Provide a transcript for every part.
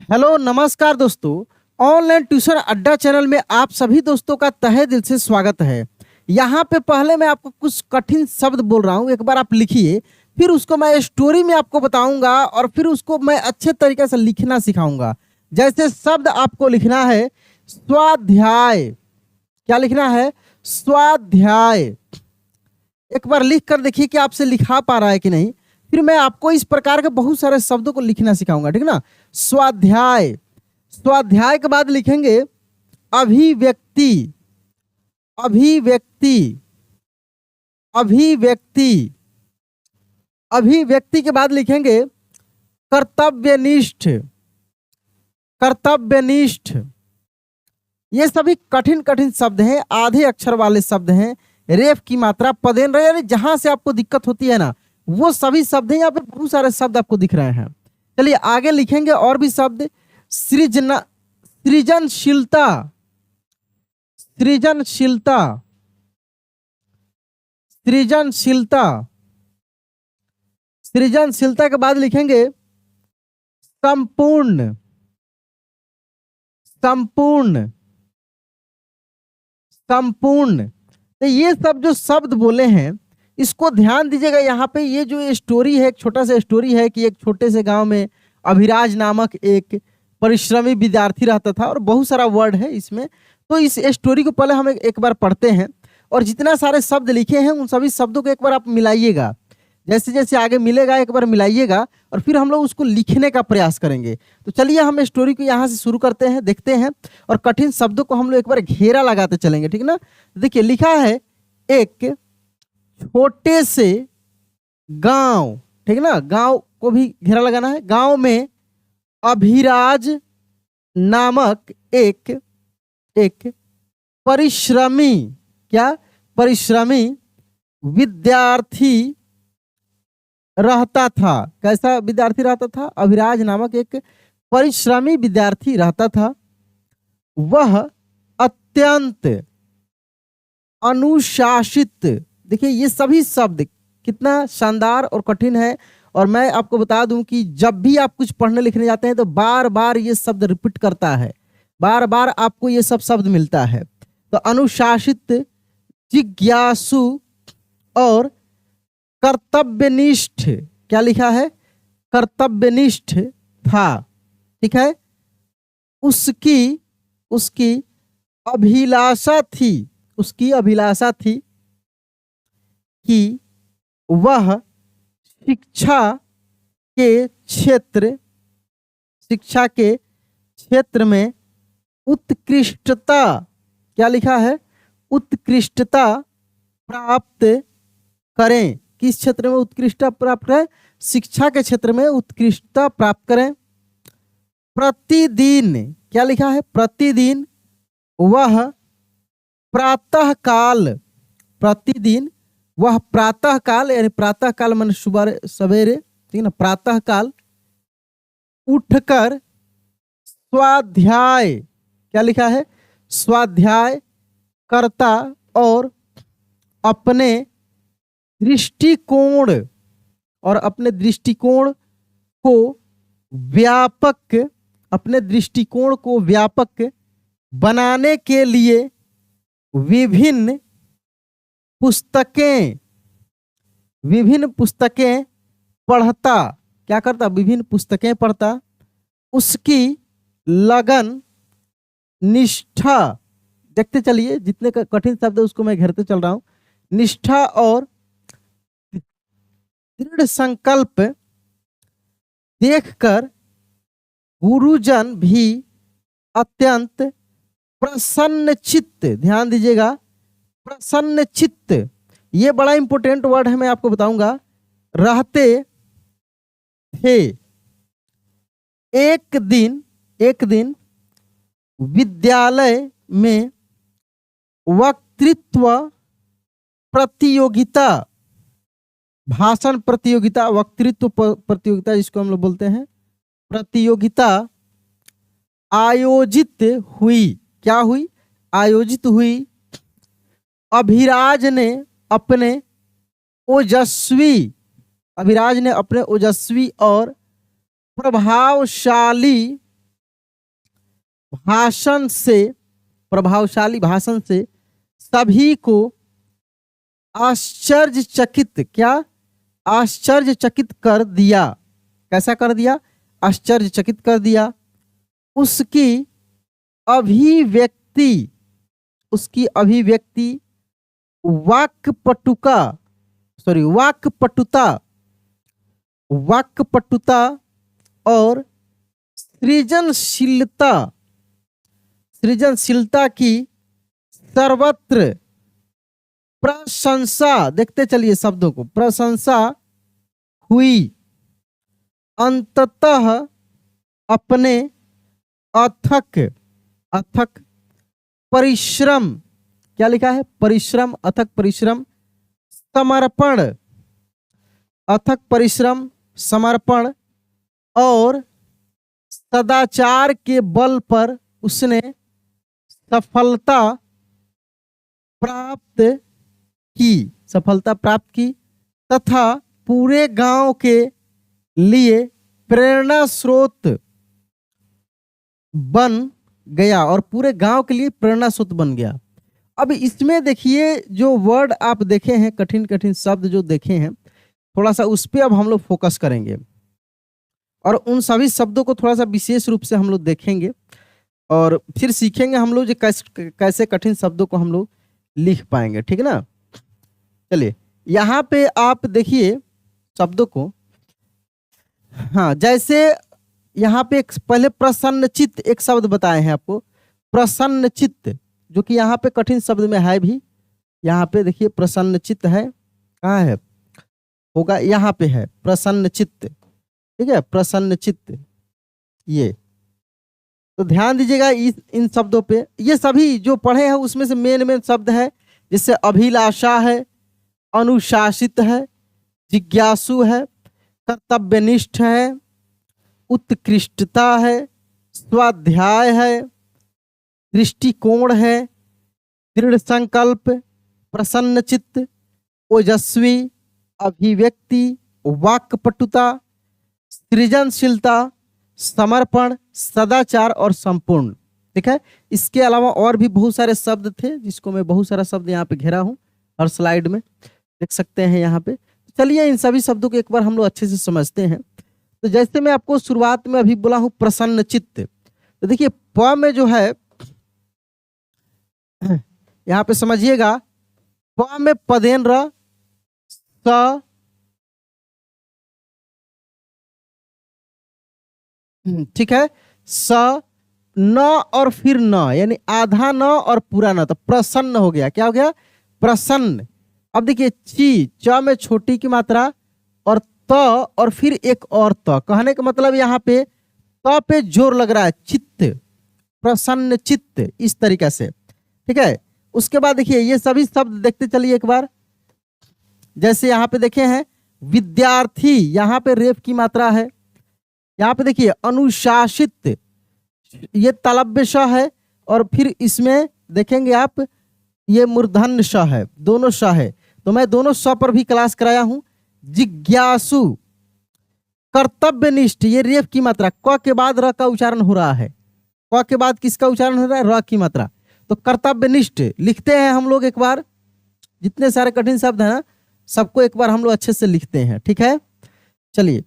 Hello नमस्कार दोस्तों। Online tuition अड्डा चैनल में आप सभी दोस्तों का तहे दिल से स्वागत है। यहाँ पे पहले मैं आपको कुछ कठिन शब्द बोल रहा हूँ, एक बार आप लिखिए, फिर उसको मैं स्टोरी में आपको बताऊंगा और फिर उसको मैं अच्छे तरीके से लिखना सिखाऊंगा। जैसे शब्द आपको लिखना है स्वाध्याय। क्या लिखना है? स्वाध्याय। एक बार लिख कर देखिए कि आपसे लिखा पा रहा है कि नहीं। फिर मैं आपको इस प्रकार के बहुत सारे शब्दों को लिखना सिखाऊंगा, ठीक ना। स्वाध्याय। स्वाध्याय के बाद लिखेंगे अभिव्यक्ति। अभिव्यक्ति। अभिव्यक्ति। अभिव्यक्ति के बाद लिखेंगे कर्तव्यनिष्ठ। कर्तव्यनिष्ठ। ये सभी कठिन कठिन शब्द हैं, आधे अक्षर वाले शब्द हैं। रेफ की मात्रा पदेन रहे, यानी जहां से आपको दिक्कत होती है ना, वो सभी शब्द हैं। यहाँ पे बहुत सारे शब्द आपको दिख रहे हैं। चलिए आगे लिखेंगे और भी शब्द। सृजनशीलता। सृजनशीलता। सृजनशीलता। सृजनशीलता के बाद लिखेंगे संपूर्ण। संपूर्ण। संपूर्ण। तो ये सब जो शब्द बोले हैं इसको ध्यान दीजिएगा। यहाँ पे ये जो स्टोरी है, एक छोटा सा स्टोरी है कि एक छोटे से गांव में अभिराज नामक एक परिश्रमी विद्यार्थी रहता था, और बहुत सारा वर्ड है इसमें। तो इस स्टोरी को पहले हम एक बार पढ़ते हैं, और जितना सारे शब्द लिखे हैं उन सभी शब्दों को एक बार आप मिलाइएगा। जैसे जैसे आगे मिलेगा एक बार मिलाइएगा, और फिर हम लोग उसको लिखने का प्रयास करेंगे। तो चलिए हम स्टोरी को यहाँ से शुरू करते हैं, देखते हैं, और कठिन शब्दों को हम लोग एक बार घेरा लगाते चलेंगे, ठीक ना। देखिए लिखा है एक छोटे से गांव, ठीक ना, गांव को भी घेरा लगाना है। गांव में अभिराज नामक एक परिश्रमी, क्या, परिश्रमी विद्यार्थी रहता था। कैसा विद्यार्थी रहता था? अभिराज नामक एक परिश्रमी विद्यार्थी रहता था। वह अत्यंत अनुशासित। देखिए ये सभी शब्द कितना शानदार और कठिन है, और मैं आपको बता दूं कि जब भी आप कुछ पढ़ने लिखने जाते हैं तो बार बार ये शब्द रिपीट करता है, बार बार आपको ये सब शब्द मिलता है। तो अनुशासित, जिज्ञासु और कर्तव्यनिष्ठ। क्या लिखा है? कर्तव्यनिष्ठ था, ठीक है। उसकी अभिलाषा थी। उसकी अभिलाषा थी कि वह शिक्षा के क्षेत्र में उत्कृष्टता। क्या लिखा है? उत्कृष्टता प्राप्त करें। किस क्षेत्र में उत्कृष्टता प्राप्त करें? शिक्षा के क्षेत्र में उत्कृष्टता प्राप्त करें। प्रतिदिन। क्या लिखा है? प्रतिदिन वह प्रातःकाल। प्रतिदिन वह प्रातःकाल, यानी प्रातःकाल मन सुबह सवेरे, ठीक है ना, प्रातःकाल उठकर स्वाध्याय। क्या लिखा है? स्वाध्याय करता और अपने दृष्टिकोण को व्यापक बनाने के लिए विभिन्न पुस्तकें पढ़ता। क्या करता? विभिन्न पुस्तकें पढ़ता। उसकी लगन, निष्ठा, देखते चलिए जितने कठिन शब्द है उसको मैं घेरते चल रहा हूं। निष्ठा और दृढ़ संकल्प देखकर गुरुजन भी अत्यंत प्रसन्न चित्त। ध्यान दीजिएगा, प्रसन्न चित्त, ये बड़ा इंपॉर्टेंट वर्ड है, मैं आपको बताऊंगा, रहते थे। एक दिन विद्यालय में वक्तृत्व प्रतियोगिता, भाषण प्रतियोगिता, वक्तृत्व प्रतियोगिता जिसको हम लोग बोलते हैं, प्रतियोगिता आयोजित हुई। क्या हुई? आयोजित हुई। अभिराज ने अपने ओजस्वी और प्रभावशाली भाषण से, प्रभावशाली भाषण से सभी को आश्चर्यचकित, क्या आश्चर्यचकित कर दिया। कैसा कर दिया? आश्चर्यचकित कर दिया। उसकी अभिव्यक्ति, उसकी अभिव्यक्ति वाक्पटुका, सॉरी वाक्पटुता, वाक्पटुता और सृजनशीलता, सृजनशीलता की सर्वत्र प्रशंसा, देखते चलिए शब्दों को, प्रशंसा हुई। अंततः अपने अथक, अथक परिश्रम, क्या लिखा है? परिश्रम, अथक परिश्रम, समर्पण, अथक परिश्रम, समर्पण और सदाचार के बल पर उसने सफलता प्राप्त की, सफलता प्राप्त की तथा पूरे गांव के लिए प्रेरणा स्रोत बन गया, और पूरे गांव के लिए प्रेरणा स्रोत बन गया। अब इसमें देखिए जो वर्ड आप देखे हैं, कठिन कठिन शब्द जो देखे हैं, थोड़ा सा उस पर अब हम लोग फोकस करेंगे और उन सभी शब्दों को थोड़ा सा विशेष रूप से हम लोग देखेंगे और फिर सीखेंगे हम लोग कैसे कठिन शब्दों को हम लोग लिख पाएंगे। ठीक है ना? चलिए यहाँ पे आप देखिए शब्दों को। हाँ, जैसे यहाँ पे पहले प्रसन्नचित्त एक शब्द बताए हैं आपको, प्रसन्नचित्त, जो कि यहाँ पे कठिन शब्द में है भी। यहाँ पे देखिए प्रसन्नचित्त है, कहाँ है? होगा यहाँ पे है प्रसन्नचित्त। ठीक है, प्रसन्नचित्त। ये तो ध्यान दीजिएगा इन शब्दों पे। ये सभी जो पढ़े हैं उसमें से मेन मेन शब्द है, जैसे अभिलाषा है, अनुशासित है, जिज्ञासु है, कर्तव्यनिष्ठ है, उत्कृष्टता है, स्वाध्याय है, दृष्टिकोण है, दृढ़ संकल्प, प्रसन्नचित्त, ओजस्वी, अभिव्यक्ति, वाक्पटुता, सृजनशीलता, समर्पण, सदाचार और संपूर्ण। ठीक है, इसके अलावा और भी बहुत सारे शब्द थे जिसको मैं बहुत सारा शब्द यहाँ पे घेरा हूँ, हर स्लाइड में देख सकते हैं यहाँ पे। चलिए इन सभी शब्दों को एक बार हम लोग अच्छे से समझते हैं। तो जैसे मैं आपको शुरुआत में अभी बोला हूँ प्रसन्नचित्त, तो देखिए प में जो है यहाँ पे समझिएगा, प में पदेन र, स, ठीक है, स, न और फिर न, यानी आधा न और पूरा न, तो प्रसन्न हो गया। क्या हो गया? प्रसन्न। अब देखिए ची, च में छोटी की मात्रा और त और फिर एक और त, कहने का मतलब यहाँ पे त पे जोर लग रहा है, चित्त, प्रसन्न चित्त, इस तरीके से। ठीक है, उसके बाद देखिए ये सभी शब्द देखते चलिए एक बार। जैसे यहाँ पे देखे हैं विद्यार्थी, यहाँ पे रेफ की मात्रा है। यहाँ पे देखिए अनुशासित, ये तलव्य श है और फिर इसमें देखेंगे आप ये मूर्धन्य श है, दोनों श है, तो मैं दोनों श पर भी क्लास कराया हूं। जिज्ञासु, कर्तव्यनिष्ठ, ये रेफ की मात्रा, क के बाद र का उच्चारण हो रहा है, क के बाद किसका उच्चारण हो रहा है? र की मात्रा। तो कर्तव्यनिष्ठ लिखते हैं हम लोग एक बार, जितने सारे कठिन शब्द हैं ना सबको एक बार हम लोग अच्छे से लिखते हैं। ठीक है, चलिए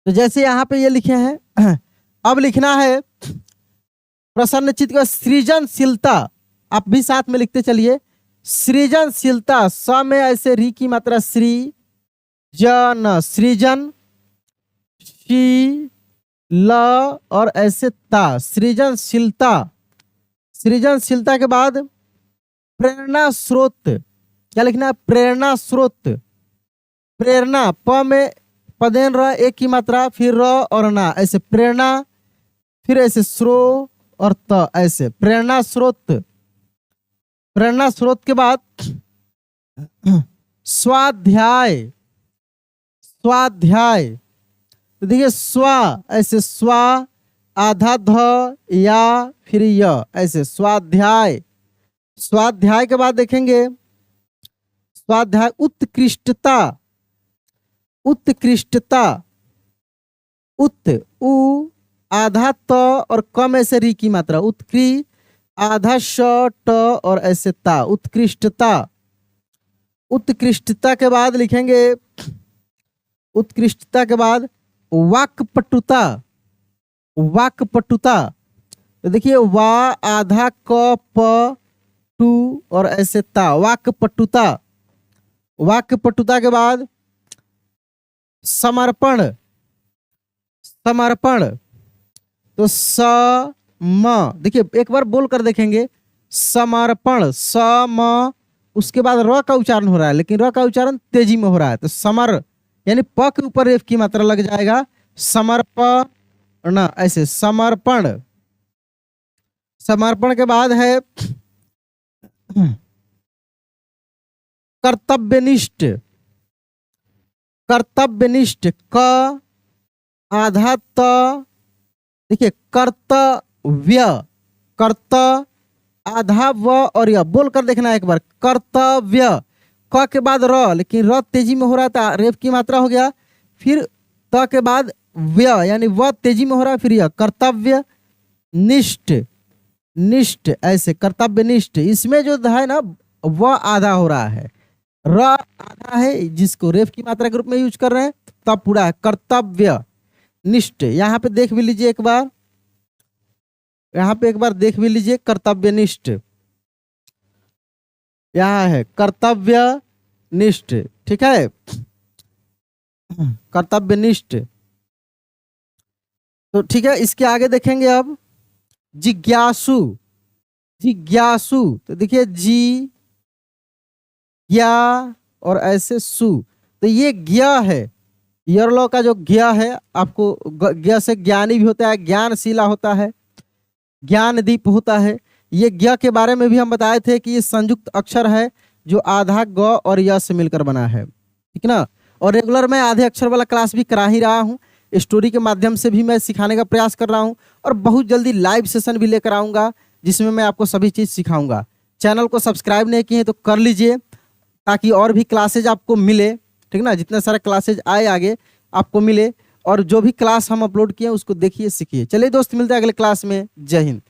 तो जैसे यहाँ पे ये लिखे हैं, अब लिखना है प्रसन्नचित्त का सृजनशीलता, आप भी साथ में लिखते चलिए। सृजनशीलता, स में ऐसे री की मात्रा, श्री, जन, सृजन, शी, ल और ऐसे ता, सृजनशीलता। सृजनशीलता के बाद प्रेरणा स्रोत, क्या लिखना है? प्रेरणा स्रोत। प्रेरणा, प में पदेन र, एक की मात्रा, फिर र और ना, ऐसे प्रेरणा, फिर ऐसे स्रो और त, ऐसे प्रेरणा स्रोत। प्रेरणा स्रोत के बाद स्वाध्याय, स्वाध्याय, तो देखिए स्वा, ऐसे स्वा, आधा ध, या फिर य, ऐसे स्वाध्याय। स्वाध्याय के बाद देखेंगे स्वाध्याय, उत्कृष्टता, उत्कृष्टता, उत, उ, आधा त और कम ऐसे री की मात्रा, उत्कृ, आधा श ट और ऐसे ता, उत्कृष्टता। उत्कृष्टता के बाद लिखेंगे, उत्कृष्टता के बाद वाक्पटुता, वाक्पटुता। तो देखिए वा आधा क प टू और ऐसे ता, वाक्पटुता। वाक्पटुता के बाद समर्पण, समर्पण। तो स म, देखिए एक बार बोल कर देखेंगे, समर्पण, स म, उसके बाद र का उच्चारण हो रहा है, लेकिन र का उच्चारण तेजी में हो रहा है, तो समर यानी प के ऊपर एफ की मात्रा लग जाएगा, समर्पण, ऐसे समर्पण। समर्पण के बाद है कर्तव्यनिष्ठ, कर्तव्यनिष्ठ, क आधा त, देखिए कर्तव्य, कर्त आधा व और य, बोलकर देखना है एक बार, कर्तव्य, क के बाद र, लेकिन र तेजी में हो रहा था, रेफ की मात्रा हो गया, फिर त के बाद व्य यानी व तेजी में हो रहा है, फिर यह कर्तव्य निष्ठ, निष्ठ, ऐसे कर्तव्य निष्ठ। इसमें जो है ना व आधा हो रहा है, र आधा है, जिसको रेफ की मात्रा के रूप में यूज कर रहे हैं, तब पूरा है कर्तव्य निष्ठ। यहाँ पे देख भी लीजिए एक बार, यहाँ पे एक बार देख भी लीजिए, कर्तव्यनिष्ठ, यहाँ है कर्तव्यनिष्ठ, ठीक है, कर्तव्यनिष्ठ। तो ठीक है, इसके आगे देखेंगे अब जिज्ञासु, जिज्ञासु। तो देखिए जी ज्ञा और ऐसे सु, तो ये ज्ञा है, यरलो का जो ज्ञा है, आपको ज्ञा से ज्ञानी भी होता है, ज्ञानशीला होता है, ज्ञानदीप होता है। ये ज्ञ के बारे में भी हम बताए थे कि ये संयुक्त अक्षर है जो आधा ग और य से मिलकर बना है, ठीक ना। और रेगुलर मैं आधे अक्षर वाला क्लास भी करा ही रहा हूँ, स्टोरी के माध्यम से भी मैं सिखाने का प्रयास कर रहा हूँ, और बहुत जल्दी लाइव सेशन भी लेकर आऊँगा जिसमें मैं आपको सभी चीज़ सिखाऊंगा। चैनल को सब्सक्राइब नहीं किए तो कर लीजिए, ताकि और भी क्लासेज आपको मिले, ठीक ना, जितने सारे क्लासेज आए आगे आपको मिले, और जो भी क्लास हम अपलोड किए उसको देखिए, सीखिए। चलिए दोस्त, मिलते हैं अगले क्लास में। जय हिंद।